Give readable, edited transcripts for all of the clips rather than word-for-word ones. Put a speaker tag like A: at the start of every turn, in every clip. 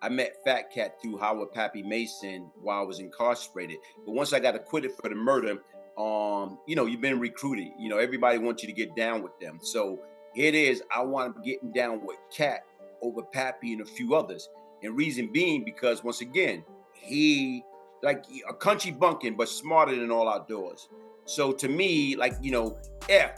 A: I met Fat Cat through Howard Pappy Mason while I was incarcerated. But once I got acquitted for the murder, you've been recruited. Everybody wants you to get down with them. So here it is. I want to be getting down with Cat over Pappy and a few others. And reason being because once again, he like a country bumpkin, but smarter than all outdoors. So to me, if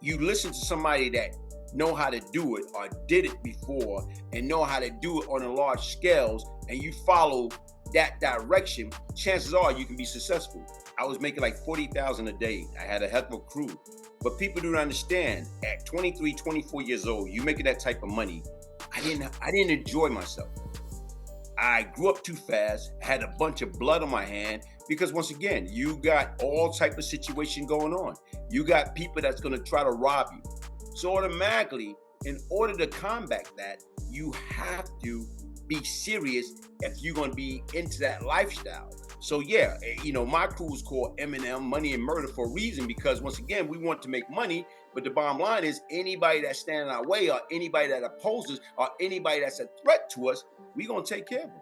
A: you listen to somebody that know how to do it or did it before and know how to do it on a large scales and you follow that direction, chances are you can be successful. I was making like 40,000 a day. I had a heck of a crew. But people don't understand, at 23, 24 years old, you making that type of money. I didn't enjoy myself. I grew up too fast, had a bunch of blood on my hand, because once again, you got all type of situation going on. You got people that's gonna try to rob you. So automatically, in order to combat that, you have to be serious if you're gonna be into that lifestyle. So yeah, my crew is called M&M, Money and Murder, for a reason, because once again, we want to make money, but the bottom line is anybody that's standing our way or anybody that opposes or anybody that's a threat to us, we're gonna take care of them.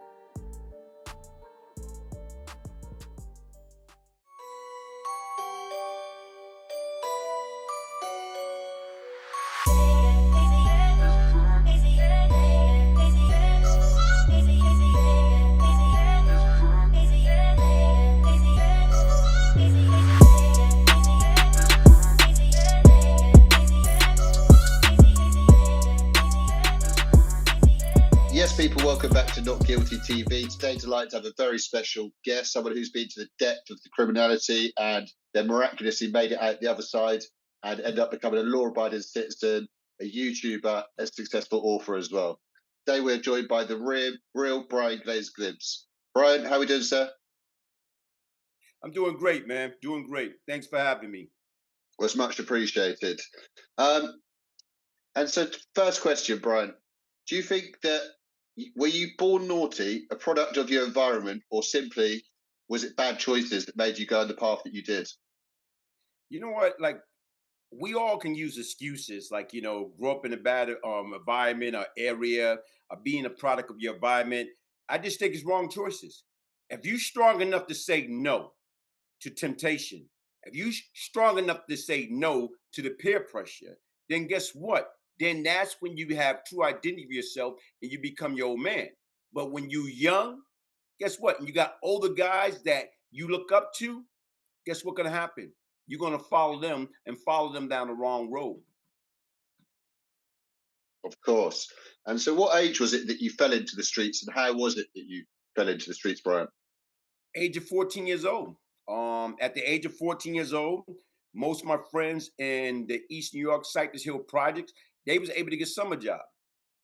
B: People, welcome back to Not Guilty TV. Today, delighted to have a very special guest, someone who's been to the depth of the criminality and then miraculously made it out the other side and ended up becoming a law-abiding citizen, a YouTuber, a successful author as well. Today, we're joined by the real Brian Glaze Gibbs. Brian, how are we doing, sir?
A: I'm doing great, man. Doing great. Thanks for having me.
B: Well, it's much appreciated. And so, first question, Brian, do you think that were you born naughty, a product of your environment, or simply was it bad choices that made you go on the path that you did?
A: You know what? Like, we all can use excuses, grow up in a bad environment or area, or being a product of your environment. I just think it's wrong choices. If you're strong enough to say no to temptation, if you're strong enough to say no to the peer pressure, then guess what? Then that's when you have true identity of yourself and you become your old man. But when you're young, guess what? And you got older guys that you look up to, guess what's going to happen? You're going to follow them and follow them down the wrong road.
B: Of course. And so what age was it that you fell into the streets, and how was it that you fell into the streets, Brian?
A: Age of 14 years old. At the age of 14 years old, most of my friends in the East New York Cypress Hill projects, they was able to get summer job.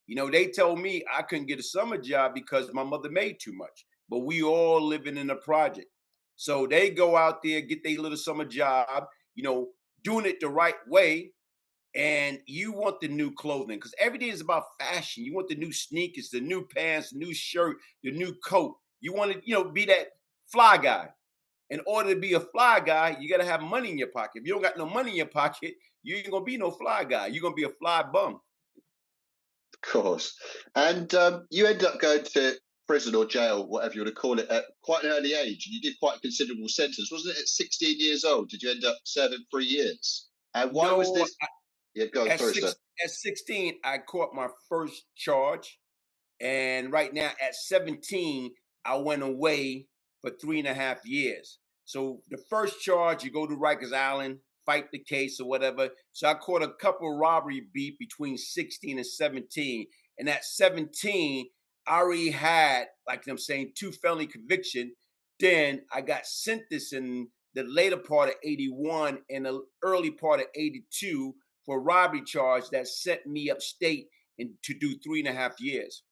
A: They told me I couldn't get a summer job because my mother made too much, but we all living in a project. So they go out there, get their little summer job, doing it the right way. And you want the new clothing because everything is about fashion. You want the new sneakers, the new pants, the new shirt, the new coat. You want to, be that fly guy. In order to be a fly guy, you got to have money in your pocket. If you don't got no money in your pocket, you ain't going to be no fly guy. You're going to be a fly bum.
B: Of course. And you ended up going to prison or jail, whatever you want to call it, at quite an early age. And you did quite a considerable sentence. Wasn't it at 16 years old? Did you end up serving 3 years? And why was this? Yeah, go on. Sorry, sir.
A: At 16, I caught my first charge. And right now at 17, I went away for 3.5 years. So the first charge, you go to Rikers Island, fight the case or whatever. So I caught a couple robbery beat between 16 and 17. And at 17, I already had, like I'm saying, 2 felony conviction. Then I got sentenced in the later part of 81 and the early part of 82 for robbery charge that sent me upstate and to do 3.5 years.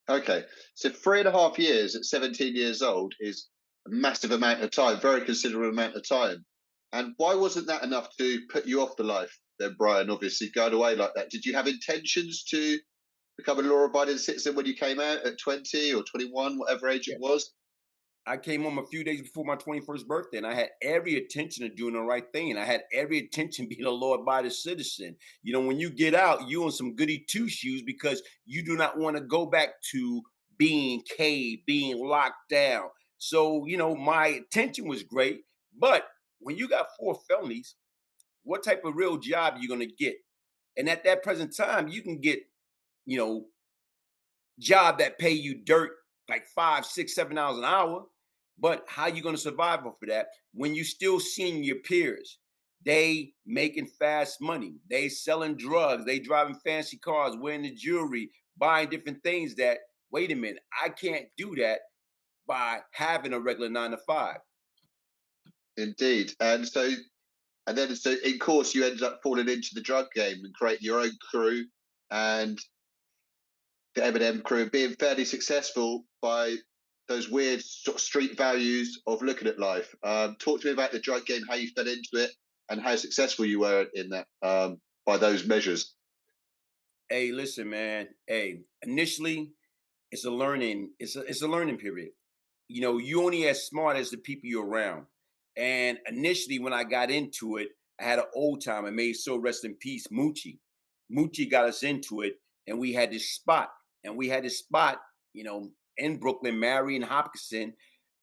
B: Okay, so 3.5 years at 17 years old is a massive amount of time, very considerable amount of time. And why wasn't that enough to put you off the life then, Brian, obviously, going away like that? Did you have intentions to become a law-abiding citizen when you came out at 20 or 21, whatever age it was?
A: I came home a few days before my 21st birthday, and I had every intention of doing the right thing. And I had every intention of being a law-abiding citizen. When you get out, you on some goody two shoes because you do not want to go back to being caged, being locked down. So, my attention was great. But when you got four felonies, what type of real job you gonna get? And at that present time, you can get, you know, job that pay you dirt like 5, 6, 7 hours an hour. But how you gonna survive off of that when you still seeing your peers? They making fast money, they selling drugs, they driving fancy cars, wearing the jewelry, buying different things that, wait a minute, I can't do that by having a regular 9 to 5.
B: Indeed. And so in course you ended up falling into the drug game and creating your own crew and the M&M crew and being fairly successful by those weird sort of street values of looking at life. Talk to me about the drug game, how you fell into it, and how successful you were in that by those measures.
A: Hey, listen, man. Hey, initially, it's a learning period. You only as smart as the people you're around. And initially, when I got into it, I had an old time. I made so rest in peace, Moochie. Moochie got us into it, and we had this spot. And we had this spot, in Brooklyn, Marion Hopkinson,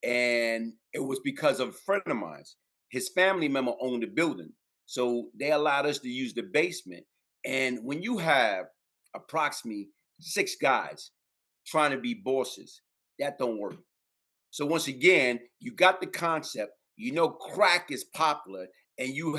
A: and it was because of a friend of mine's. His family member owned the building, so they allowed us to use the basement. And when you have approximately 6 guys trying to be bosses, that don't work. So once again, you got the concept. Crack is popular, and you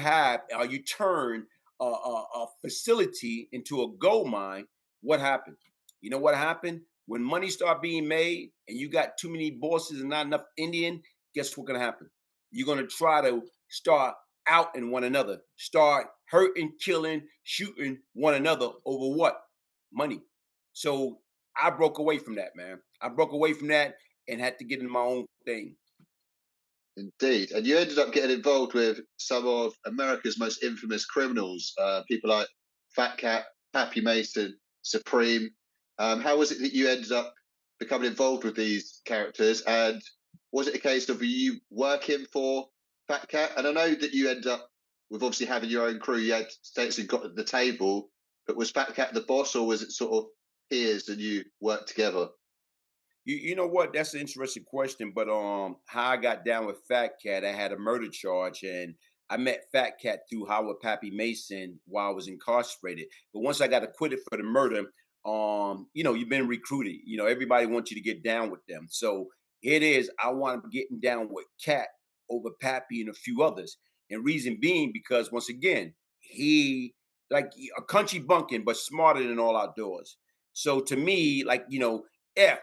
A: turn a facility into a gold mine. What happened? You know what happened when money start being made, and you got too many bosses and not enough Indian. Guess what's gonna happen? You're gonna try to start out in one another, start hurting, killing, shooting one another over what? Money. So I broke away from that, man. I broke away from that and had to get in my own thing.
B: Indeed. And you ended up getting involved with some of America's most infamous criminals, people like Fat Cat, Pappy Mason, Supreme. How was it that you ended up becoming involved with these characters? And was it a case of you working for Fat Cat? And I know that you ended up with obviously having your own crew. You had states and got at the table, but was Fat Cat the boss, or was it sort of peers and you worked together?
A: You know what? That's an interesting question. But how I got down with Fat Cat, I had a murder charge, and I met Fat Cat through Howard Pappy Mason while I was incarcerated. But once I got acquitted for the murder, you've been recruited. Everybody wants you to get down with them. So it is. I want getting down with Cat over Pappy and a few others. And reason being because once again, he like a country bunkin, but smarter than all outdoors. So to me, F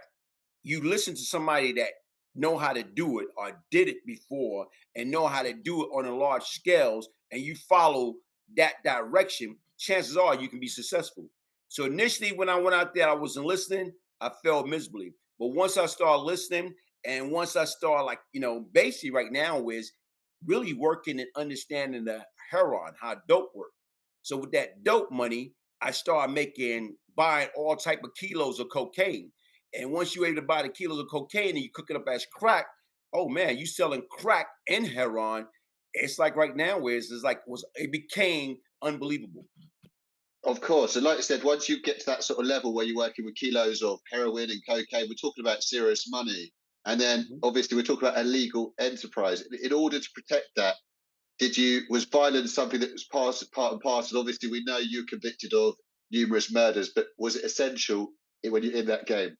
A: you listen to somebody that know how to do it or did it before and know how to do it on a large scales, and you follow that direction, chances are you can be successful. So initially when I went out there, I wasn't listening. I failed miserably. But once I started listening, and once I start basically right now is really working and understanding the heroin, how dope work. So with that dope money, I started buying all type of kilos of cocaine. And once you're able to buy the kilos of cocaine and you cook it up as crack, oh man, you selling crack and heroin. It's like right now is it's like was it became unbelievable.
B: Of course. And like I said, once you get to that sort of level where you're working with kilos of heroin and cocaine, we're talking about serious money. And then
A: Mhm.
B: obviously we're talking about illegal enterprise. In order to protect that, was violence something that was part and parcel? Obviously, we know you're convicted of numerous murders, but was it essential when you're in that game?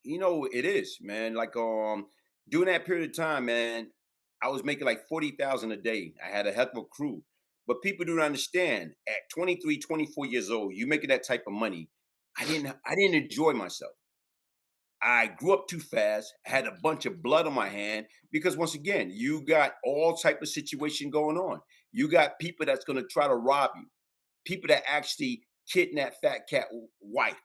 A: It is, man. During that period of time, man, I was making like 40,000 a day. I had a heck of a crew. But people don't understand at 23, 24 years old, you making that type of money. I didn't enjoy myself. I grew up too fast, had a bunch of blood on my hand because once again, you got all type of situation going on. You got people that's going to try to rob you. People that actually kidnap Fat Cat wife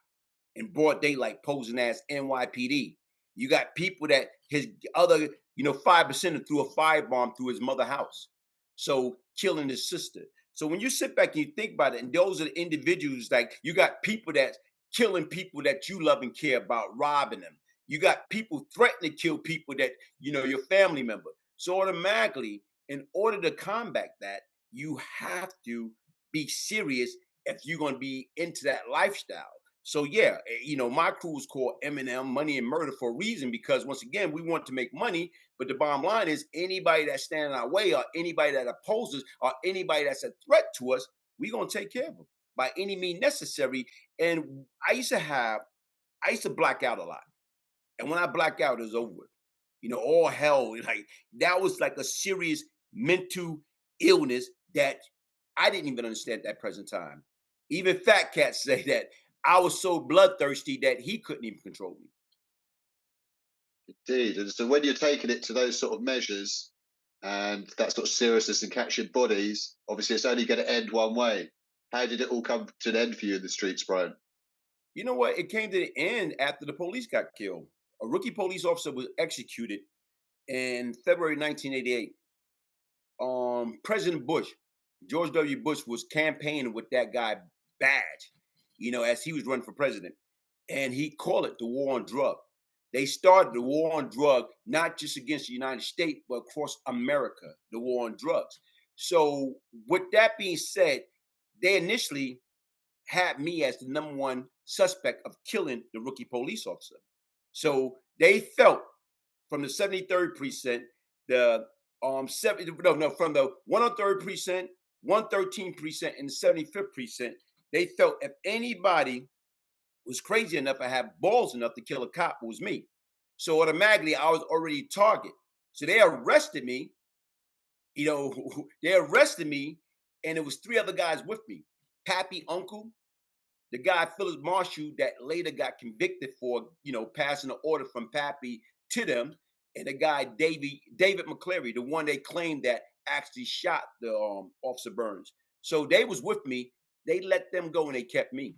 A: in broad daylight posing as NYPD. You got people that his other, 5% threw a firebomb through his mother house. So killing his sister. So when you sit back and you think about it, and those are the individuals like you got people that killing people that you love and care about, robbing them. You got people threatening to kill people that your family member. So automatically, in order to combat that, you have to be serious if you're going to be into that lifestyle. So yeah, my crew was called M&M, Money and Murder, for a reason, because once again, we want to make money. But the bottom line is, anybody that's standing our way, or anybody that opposes, or anybody that's a threat to us, we gonna take care of them by any means necessary. And I used to black out a lot. And when I black out, it's over with. All hell, like that was like a serious mental illness that I didn't even understand at that present time. Even fat cats say that I was so bloodthirsty that he couldn't even control me.
B: Indeed. And so when you're taking it to those sort of measures and that sort of seriousness and catching bodies, obviously it's only going to end one way. How did it all come to an end for you in the streets, Brian?
A: You know what? It came to the end after the police got killed. A rookie police officer was executed in February 1988. President Bush, George W. Bush, was campaigning with that guy Badge, as he was running for president. And he called it the war on drug. They started the war on drug, not just against the United States, but across America, the war on drugs. So, with that being said, they initially had me as the number one suspect of killing the rookie police officer. So they felt from the 73rd precinct, the 70 no no from the 103rd precinct, 113th precinct, and the 75th precinct, they felt if anybody was crazy enough and had balls enough to kill a cop, it was me. So automatically I was already a target. So they arrested me, they arrested me, and it was three other guys with me. Pappy Uncle, the guy Phillips Marshall that later got convicted for, passing an order from Pappy to them, and the guy David McCleary, the one they claimed that actually shot the Officer Burns. So they was with me. They let them go and they kept me.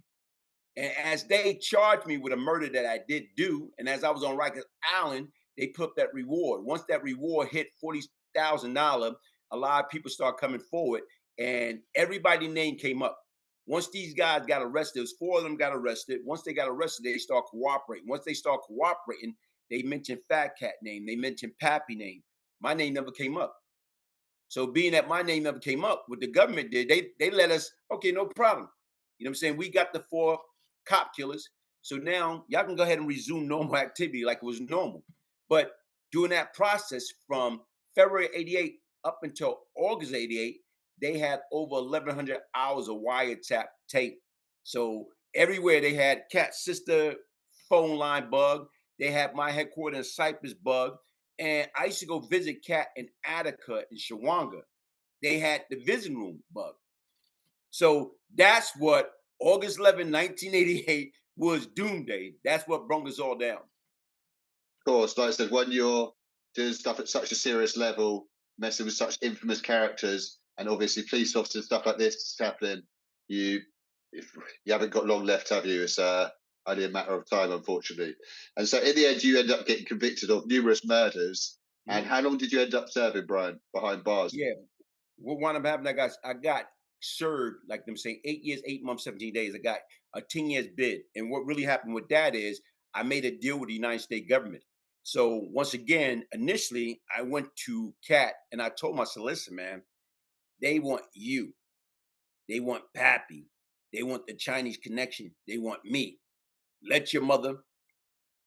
A: And as they charged me with a murder that I did do, and as I was on Rikers Island, they put that reward. Once that reward hit $40,000, a lot of people start coming forward, and everybody's name came up. Once these guys got arrested, it was four of them got arrested. Once they got arrested, they start cooperating. Once they start cooperating, they mentioned Fat Cat name, they mentioned Pappy name. My name never came up. So being that my name never came up, what the government did, they let us, okay, no problem. You know what I'm saying? We got the four cop killers. So now y'all can go ahead and resume normal activity like it was normal. But during that process from February 88 up until August 88, they had over 1,100 hours of wiretap tape. So everywhere they had Cat's sister phone line bug. They had my headquarters in Cyprus bug. And I used to go visit Cat in Attica in Shawanga. They had the visiting room bug. So that's what August 11, 1988 was doomsday. That's what brought us all down.
B: Of course, like I said, when you're doing stuff at such a serious level, messing with such infamous characters, and obviously police officers, stuff like this is happening, if you haven't got long left, have you? It's only a matter of time, unfortunately. And so, in the end, you end up getting convicted of numerous murders. And how long did you end up serving, Brian, behind bars?
A: Yeah. What wound up happening, I got served, like them saying, 8 years, 8 months, 17 days. I got a 10 years bid. And what really happened with that is I made a deal with the United States government. So once again, initially I went to Cat and I told myself, listen, man, they want you. They want Pappy. They want the Chinese connection. They want me. Let your mother,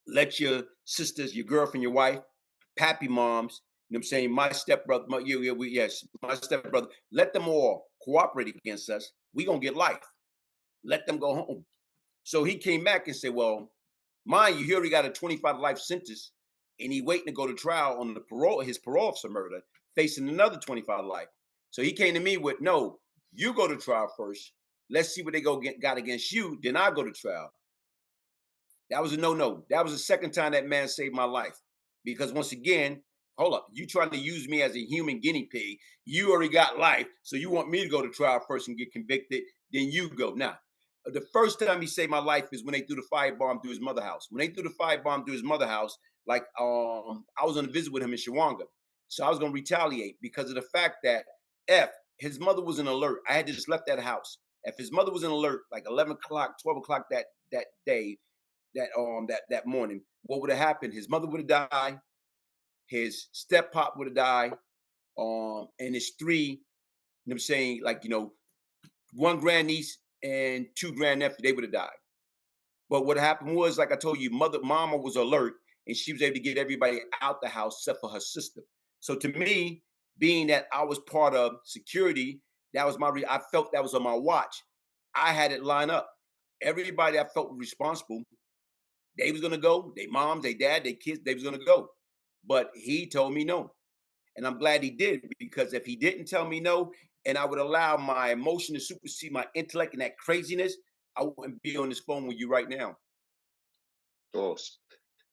A: let your sisters, your girlfriend, your wife, Pappy moms, you know what I'm saying? My stepbrother, yes, my stepbrother, let them all cooperate against us. We gonna get life. Let them go home. So he came back and said, well, mind you, he already got a 25 life sentence and he waiting to go to trial on his parole officer murder, facing another 25 life. So he came to me with, no, you go to trial first. Let's see what they got against you. Then I go to trial. That was a no-no. That was the second time that man saved my life. Because once again, hold up, you trying to use me as a human guinea pig. You already got life, so you want me to go to trial first and get convicted, then you go. Now, the first time he saved my life is when they threw the firebomb through his mother house. When they threw the firebomb through his mother house, like I was on a visit with him in Shawanga. So I was gonna retaliate because of the fact that his mother was in alert. I had just left that house. If his mother was in alert, like 11 o'clock, 12 o'clock that day, that morning, what would have happened? His mother would have died, his step pop would have died, and his three, you know what I'm saying, like, one grandniece and two grandnephew, they would have died. But what happened was, like I told you, mama was alert, and she was able to get everybody out the house except for her sister. So to me, being that I was part of security, that was I felt that was on my watch. I had it line up. Everybody I felt was responsible, they was gonna go. They moms, they dad, they kids, they was gonna go. But he told me no. And I'm glad he did, because if he didn't tell me no, and I would allow my emotion to supersede my intellect and that craziness, I wouldn't be on this phone with you right now.
B: Of course.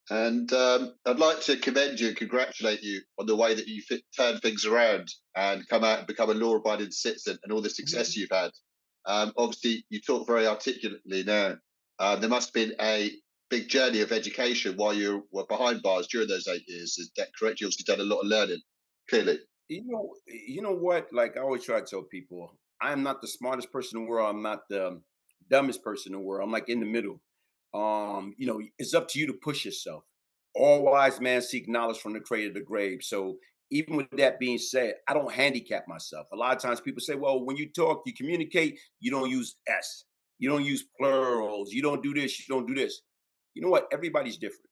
B: And I'd like to commend you and congratulate you on the way that you turned things around and come out and become a law-abiding citizen and all the success
A: Mhm.
B: you've had. Obviously, you talk very articulately now. There must have been a big journey of education while you were behind bars during those 8 years. Is that correct? You obviously done a lot of learning, clearly.
A: You know what? Like I always try to tell people, I am not the smartest person in the world. I'm not the dumbest person in the world. I'm like in the middle. It's up to you to push yourself. All wise man seek knowledge from the cradle to the grave. So even with that being said, I don't handicap myself. A lot of times people say, well, when you talk, you communicate, you don't use S. You don't use plurals. You don't do this. You don't do this. You know what? Everybody's different.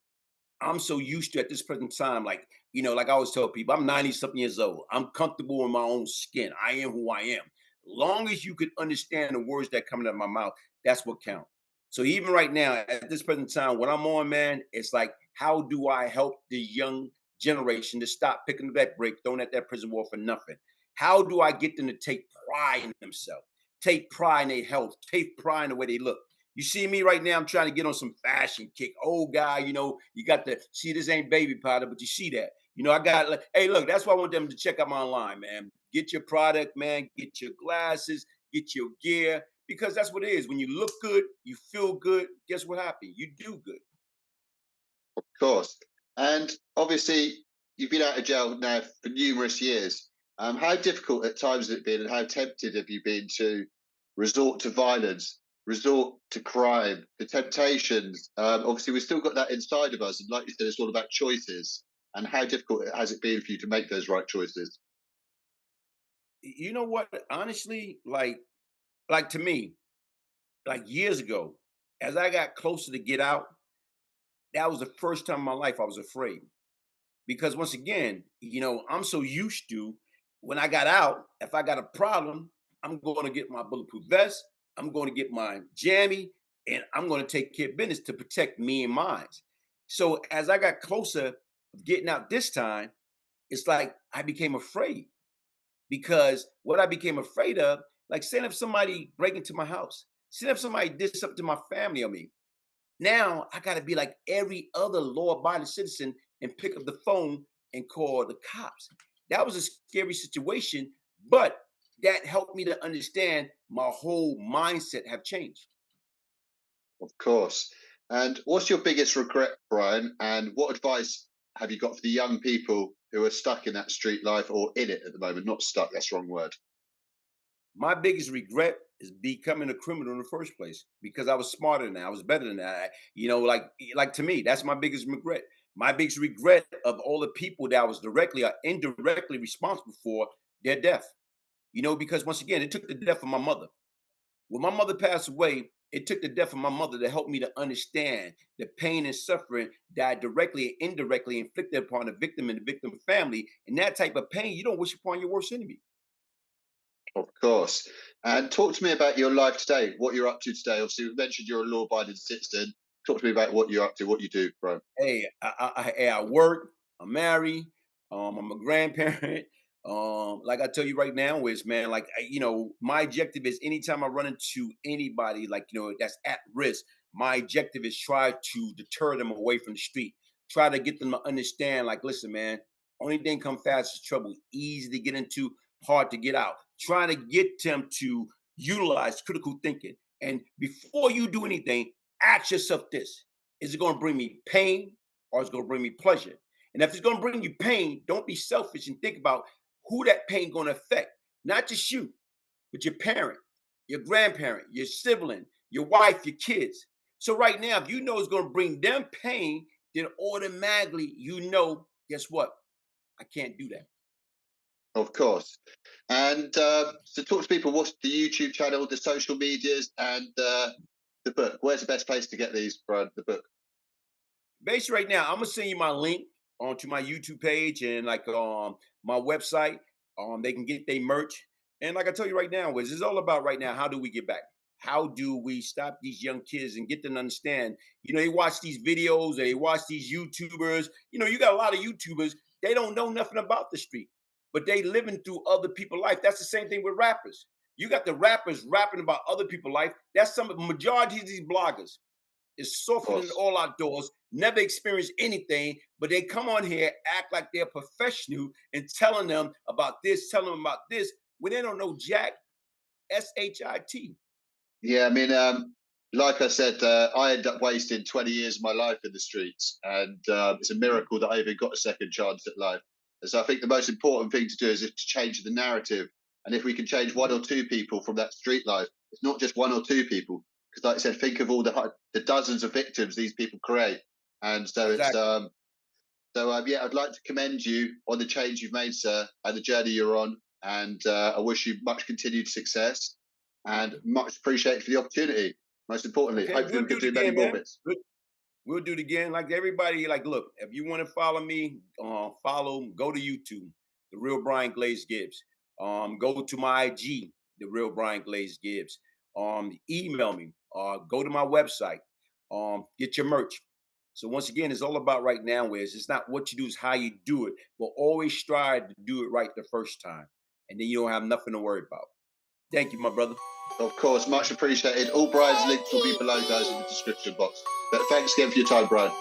A: I'm so used to at this present time, like, like I always tell people, I'm 90 something years old. I'm comfortable in my own skin. I am who I am. Long as you could understand the words that coming out of my mouth, that's what counts. So even right now, at this present time, when I'm on, man, it's like, how do I help the young generation to stop picking the back break, throwing at that prison wall for nothing? How do I get them to take pride in themselves, take pride in their health, take pride in the way they look? You see me right now, I'm trying to get on some fashion kick. Old guy, you got the see this ain't baby powder, but you see that. I got hey, look, that's why I want them to check out my line, man. Get your product, man, get your glasses, get your gear, because that's what it is. When you look good, you feel good, guess what happened? You do good.
B: Of course. And obviously, you've been out of jail now for numerous years. How difficult at times has it been, and how tempted have you been to resort to violence, resort to crime, the temptations? Obviously, we've still got that inside of us. And like you said, it's all about choices. And how difficult has it been for you to make those right choices?
A: You know what? Honestly, like to me, like years ago, as I got closer to get out, that was the first time in my life I was afraid. Because once again, I'm so used to when I got out, if I got a problem, I'm going to get my bulletproof vest, I'm going to get my jammy, and I'm going to take care of business to protect me and mine. So as I got closer of getting out this time, it's like I became afraid, because what I became afraid of, like saying if somebody break into my house, saying if somebody did something to my family or me, now I got to be like every other law-abiding citizen and pick up the phone and call the cops. That was a scary situation, but that helped me to understand my whole mindset have changed.
B: Of course. And what's your biggest regret, Brian? And what advice have you got for the young people who are stuck in that street life or in it at the moment? Not stuck, that's the wrong word.
A: My biggest regret is becoming a criminal in the first place, because I was smarter than that. I was better than that. Like to me, that's my biggest regret. My biggest regret of all the people that I was directly or indirectly responsible for their death. Because once again, it took the death of my mother. When my mother passed away, it took the death of my mother to help me to understand the pain and suffering that I directly and indirectly inflicted upon the victim and the victim family. And that type of pain, you don't wish upon your worst enemy.
B: Of course. And talk to me about your life today, what you're up to today. Obviously, you mentioned you're a law abiding citizen. Talk to me about what you're up to, what you do, Brian.
A: Hey, I work. I'm married. I'm a grandparent. Like I tell you right now, is man, like my objective is anytime I run into anybody like that's at risk, my objective is try to deter them away from the street. Try to get them to understand, like, listen, man, only thing come fast is trouble. Easy to get into, hard to get out. Trying to get them to utilize critical thinking. And before you do anything, ask yourself this: is it going to bring me pain, or is it going to bring me pleasure? And if it's going to bring you pain, don't be selfish and think about who that pain going to affect. Not just you, but your parent, your grandparent, your sibling, your wife, your kids. So right now, if you know it's going to bring them pain, then automatically guess what? I can't do that.
B: Of course. And so talk to people, what's the YouTube channel, the social medias, and the book? Where's the best place to get these, Brian? The book.
A: Basically, right now, I'm gonna send you my link onto my YouTube page and like my website. They can get their merch. And like I tell you right now, Wiz, it's all about right now. How do we get back? How do we stop these young kids and get them to understand? You know, they watch these videos, they watch these YouTubers. You know, you got a lot of YouTubers, they don't know nothing about the street, but they living through other people's life. That's the same thing with rappers. You got the rappers rapping about other people's life. That's some majority of these bloggers is
B: Of
A: softer than
B: course.
A: all outdoors, never experienced anything, but they come on here, act like they're professional and telling them about this, telling them about this, when they don't know Jack, S-H-I-T.
B: Yeah, I mean, like I said, I ended up wasting 20 years of my life in the streets, and it's a miracle that I even got a second chance at life. And so I think the most important thing to do is to change the narrative. And if we can change one or two people from that street life, it's not just one or two people, because like I said, think of all the dozens of victims these people create. And so it's
A: Exactly.
B: yeah, I'd like to commend you on the change you've made, sir, and the journey you're on. And I wish you much continued success and much appreciated for the opportunity. Most importantly,
A: Okay,
B: hopefully
A: we'll
B: we can
A: do it
B: do many
A: again,
B: more
A: man.
B: bits.
A: We'll do it again. Like everybody, like, look, if you want to follow me, follow, go to YouTube, The Real Brian Glaze Gibbs. Go to my IG, The Real Brian Glaze Gibbs. Email me, go to my website, get your merch. So once again, it's all about right now is it's not what you do, it's how you do it. But always strive to do it right the first time. And then you don't have nothing to worry about. Thank you, my brother.
B: Of course, much appreciated. All Brian's links will be below, guys, in the description box. But thanks again for your time, Brian.